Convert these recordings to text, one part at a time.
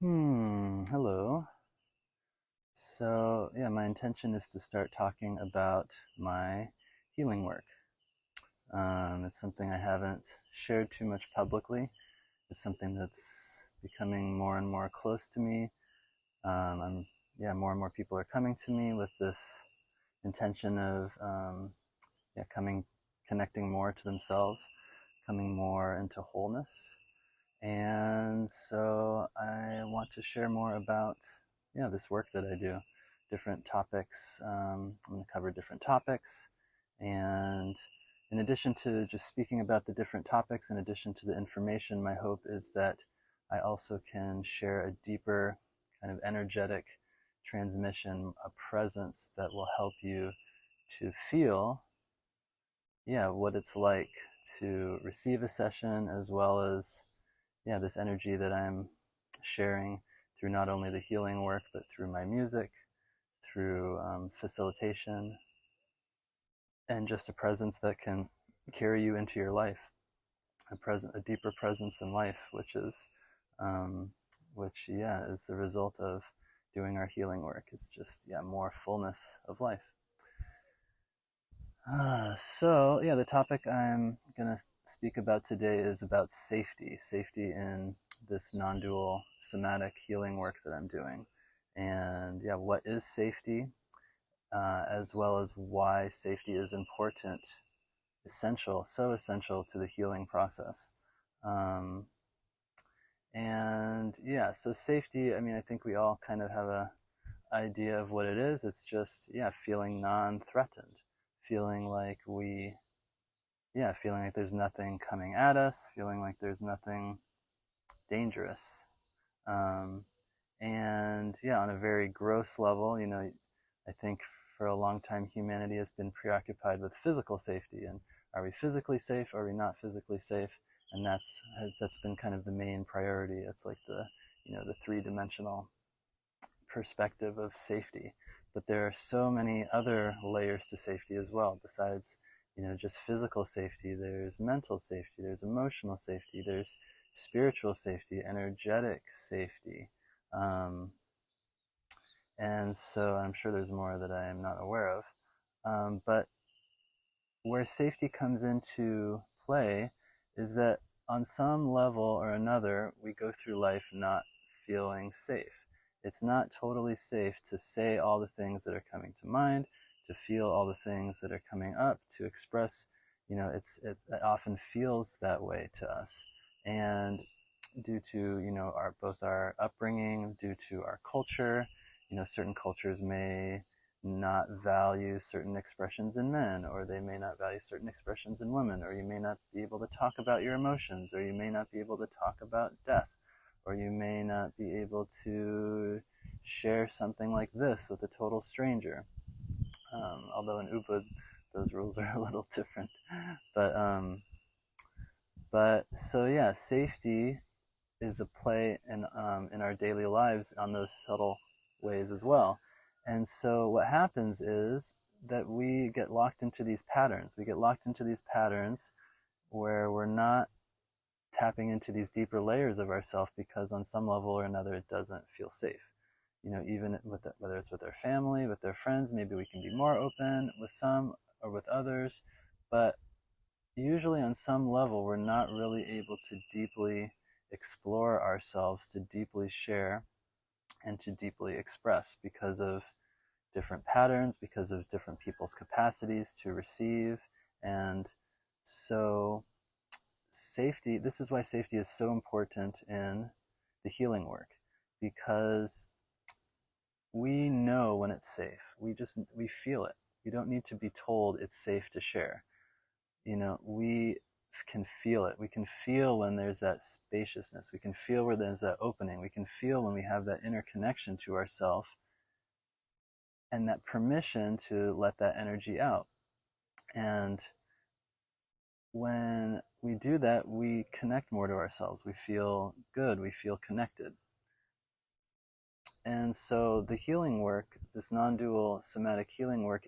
Hello. So, yeah, my intention is to start talking about my healing work. It's something I haven't shared too much publicly. It's something that's becoming more and more close to me. More and more people are coming to me with this intention of, connecting more to themselves, coming more into wholeness. And so I want to share more about this work that I do, different topics. I'm going to cover different topics, and in addition to just speaking about the different topics, in addition to the information, my hope is that I also can share a deeper kind of energetic transmission, a presence that will help you to feel, what it's like to receive a session, as well as this energy that I'm sharing through not only the healing work, but through my music, through facilitation, and just a presence that can carry you into your life, a deeper presence in life, um, is the result of doing our healing work. It's just, more fullness of life. The topic I'm going to speak about today is about safety in this non-dual somatic healing work that I'm doing. And what is safety, as well as why safety is important, so essential to the healing process. Um, so safety, I mean, I think we all kind of have a idea of what it is. It's just, feeling non-threatened, feeling like feeling like there's nothing coming at us, feeling like there's nothing dangerous. Um, on a very gross level, I think for a long time humanity has been preoccupied with physical safety, and are we physically safe? Are we not physically safe? And that's been kind of the main priority. It's like the three-dimensional perspective of safety. But there are so many other layers to safety as well, besides just physical safety. There's mental safety, there's emotional safety, there's spiritual safety, energetic safety. Um, and so I'm sure there's more that I am not aware of. But where safety comes into play is that on some level or another, we go through life not feeling safe. It's not totally safe to say all the things that are coming to mind, to feel all the things that are coming up, to express, it often feels that way to us. And due to, both our upbringing, due to our culture, certain cultures may not value certain expressions in men, or they may not value certain expressions in women, or you may not be able to talk about your emotions, or you may not be able to talk about death, or you may not be able to share something like this with a total stranger. Although in Ubud, those rules are a little different. But safety is a play in our daily lives on those subtle ways as well. And so what happens is that we get locked into these patterns. We get locked into these patterns where we're not tapping into these deeper layers of ourselves, because on some level or another it doesn't feel safe. Even whether it's with our family, with their friends, maybe we can be more open with some or with others, but usually on some level we're not really able to deeply explore ourselves, to deeply share, and to deeply express, because of different patterns, because of different people's capacities to receive. And so this is why safety is so important in the healing work, because we know when it's safe. We feel it. We don't need to be told it's safe to share. We can feel it. We can feel when there's that spaciousness. We can feel where there's that opening. We can feel when we have that inner connection to ourself, and that permission to let that energy out. And when we do that, we connect more to ourselves. We feel good. We feel connected. And so the healing work, this non-dual somatic healing work,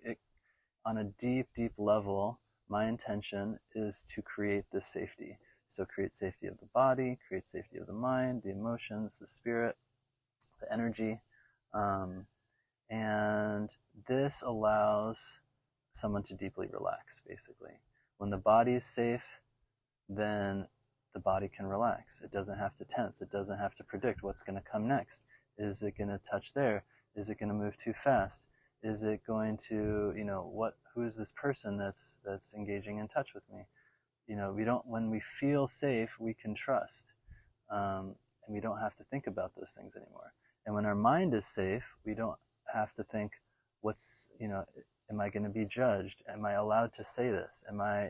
on a deep, deep level, my intention is to create this safety. So create safety of the body, create safety of the mind, the emotions, the spirit. the energy. Um, and this allows someone to deeply relax, basically. When the body is safe, then the body can relax. It doesn't have to tense. It doesn't have to predict what's going to come next. Is it going to touch there? Is it going to move too fast? Is it going to, who is this person that's engaging in touch with me? When we feel safe, we can trust. And we don't have to think about those things anymore. And when our mind is safe, we don't have to think, am I going to be judged? Am I allowed to say this?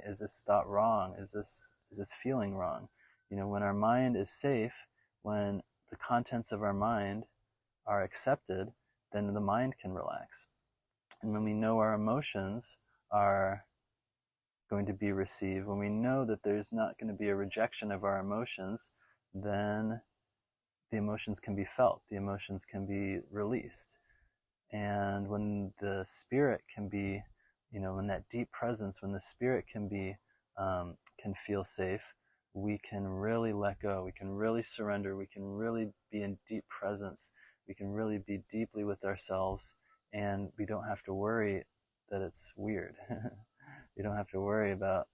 Is this thought wrong? Is this feeling wrong? When our mind is safe, when the contents of our mind are accepted, then the mind can relax. And when we know our emotions are going to be received, when we know that there's not going to be a rejection of our emotions, then the emotions can be felt, the emotions can be released. And when the spirit can be, when that deep presence, when the spirit can feel safe, we can really let go, we can really surrender, we can really be in deep presence, we can really be deeply with ourselves, and we don't have to worry that it's weird. We don't have to worry about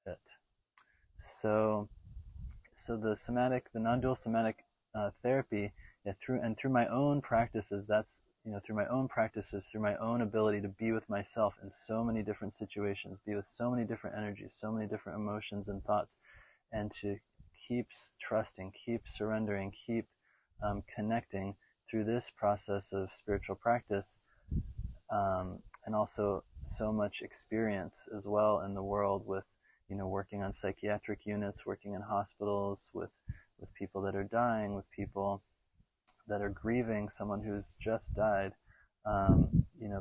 it. So the non-dual somatic therapy, through my own practices, through my own ability to be with myself in so many different situations, be with so many different energies, so many different emotions and thoughts, and to keep trusting, keep surrendering, keep connecting through this process of spiritual practice, and also so much experience as well in the world with, working on psychiatric units, working in hospitals, with people that are dying, with people that are grieving someone who's just died,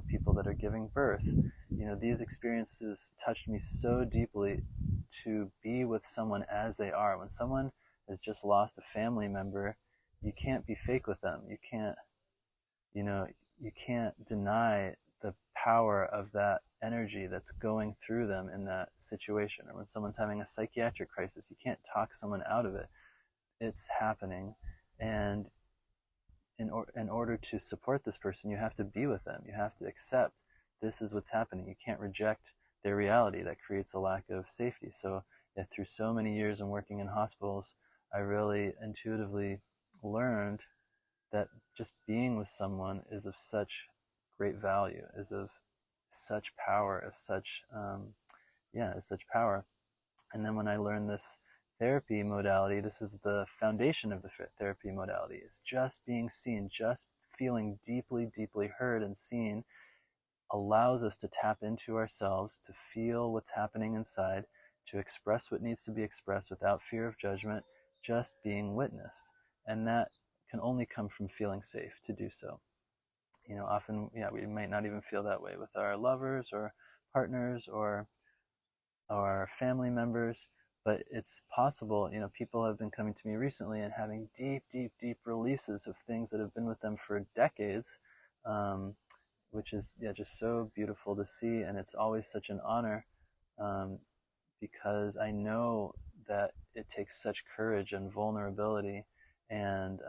people that are giving birth. These experiences touched me so deeply, to be with someone as they are. When someone has just lost a family member, you can't be fake with them. You can't deny the power of that energy that's going through them in that situation. Or when someone's having a psychiatric crisis, you can't talk someone out of it. It's happening. And in order to support this person, you have to be with them. You have to accept this is what's happening. You can't reject their reality. That creates a lack of safety. So through so many years of working in hospitals, I really intuitively learned that just being with someone is of such great value, is of such power, is such power. And then when I learned this therapy modality, this is the foundation of the therapy modality. It's just being seen, just feeling deeply, deeply heard and seen allows us to tap into ourselves, to feel what's happening inside, to express what needs to be expressed without fear of judgment, just being witnessed. And that can only come from feeling safe to do so. Often, we might not even feel that way with our lovers or partners or our family members, but it's possible. People have been coming to me recently and having deep, deep, deep releases of things that have been with them for decades, which is just so beautiful to see. And it's always such an honor, because I know that it takes such courage and vulnerability and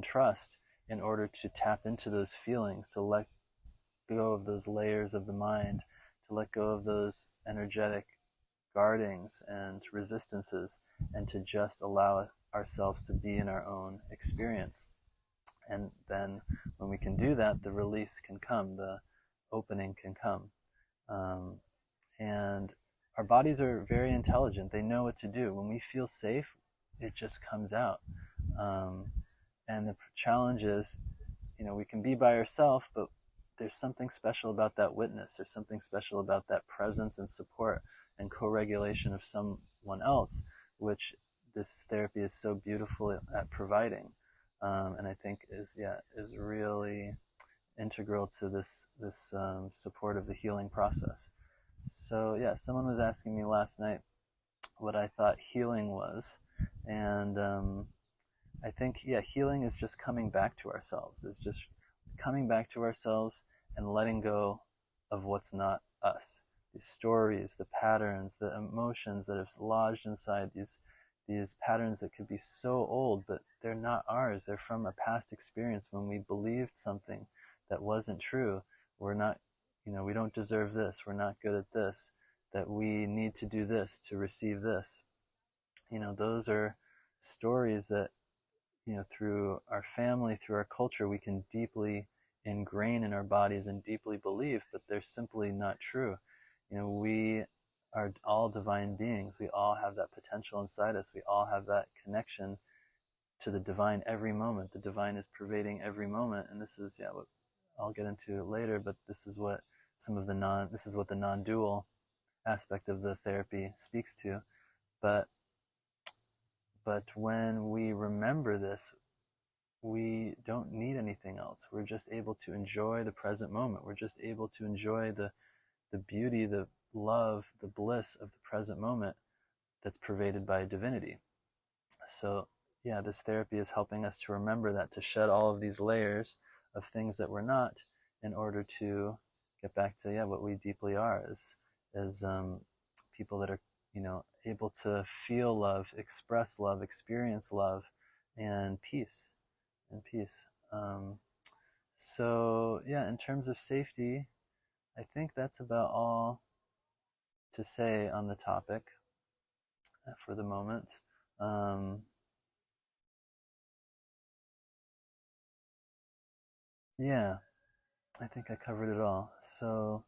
trust in order to tap into those feelings, to let go of those layers of the mind, to let go of those energetic guardings and resistances, and to just allow ourselves to be in our own experience. And then when we can do that, the release can come, the opening can come. And our bodies are very intelligent. They know what to do. When we feel safe, it just comes out. And the challenge is, we can be by ourselves, but there's something special about that witness. There's something special about that presence and support and co-regulation of someone else, which this therapy is so beautiful at providing. And I think is really integral to this support of the healing process. So someone was asking me last night what I thought healing was, and I think healing is just coming back to ourselves. It's just coming back to ourselves and letting go of what's not us. These stories, the patterns, the emotions that have lodged inside, these these patterns that could be so old, but they're not ours. They're from a past experience when we believed something that wasn't true. We're not, we don't deserve this. We're not good at this. That we need to do this to receive this. Those are stories that, through our family, through our culture, we can deeply ingrain in our bodies and deeply believe, but they're simply not true. We are all divine beings. We all have that potential inside us. We all have that connection to the divine every moment. The divine is pervading every moment, and this is what I'll get into later. But this is what this is what the non-dual aspect of the therapy speaks to. But when we remember this, we don't need anything else. We're just able to enjoy the present moment. We're just able to enjoy the beauty, the love, the bliss of the present moment that's pervaded by divinity. So this therapy is helping us to remember that, to shed all of these layers of things that we're not, in order to get back to what we deeply are as people that are able to feel love, express love, experience love, and peace. So in terms of safety, I think that's about all to say on the topic for the moment. I think I covered it all. So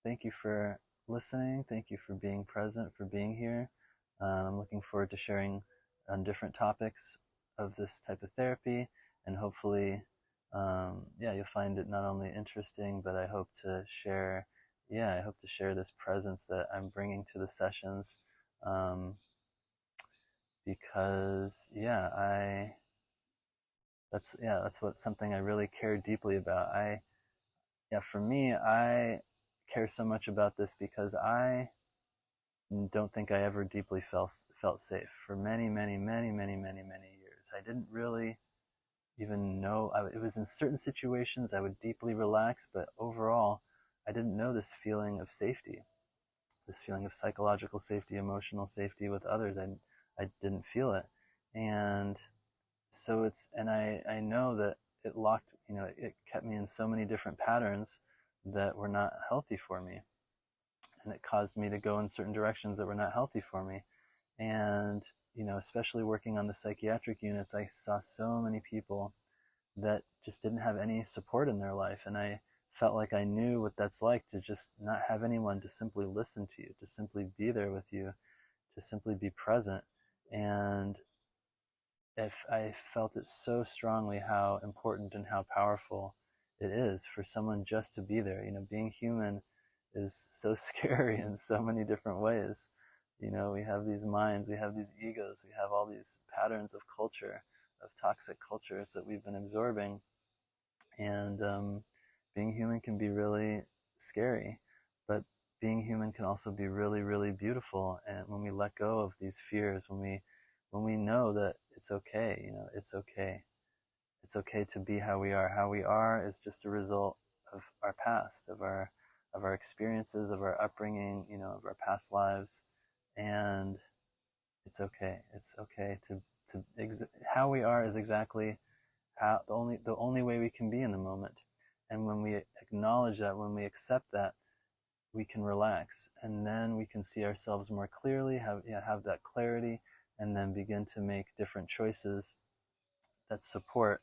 thank you for listening. Thank you for being present, for being here. I'm looking forward to sharing on different topics of this type of therapy, and hopefully you'll find it not only interesting, but I hope to share this presence that I'm bringing to the sessions, because that's something I really care deeply about. For me, I care so much about this because I don't think I ever deeply felt safe for many years. I didn't really even know. It was in certain situations I would deeply relax, but overall, I didn't know this feeling of safety, this feeling of psychological safety, emotional safety with others. I didn't feel it, and so I know that it locked, it kept me in so many different patterns that were not healthy for me, and it caused me to go in certain directions that were not healthy for me. And especially working on the psychiatric units, I saw so many people that just didn't have any support in their life, and I felt like I knew what that's like, to just not have anyone to simply listen to you, to simply be there with you, to simply be present. And if I felt it so strongly how important and how powerful it is for someone just to be there. Being human is so scary in so many different ways. We have these minds, we have these egos, we have all these patterns of culture, of toxic cultures that we've been absorbing. And being human can be really scary, but being human can also be really, really beautiful. And when we let go of these fears, when we know that it's okay, it's okay. It's okay to be how we are. How we are is just a result of our past, of our experiences, of our upbringing, of our past lives. And it's okay. It's okay how we are is exactly how the only way we can be in the moment. And when we acknowledge that, when we accept that, we can relax, and then we can see ourselves more clearly, have that clarity, and then begin to make different choices that support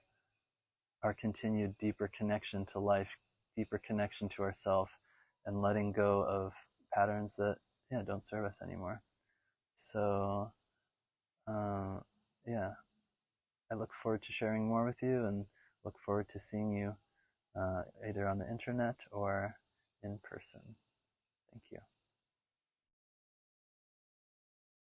our continued deeper connection to life, deeper connection to ourself, and letting go of patterns that don't serve us anymore. So I look forward to sharing more with you, and look forward to seeing you either on the internet or in person. Thank you.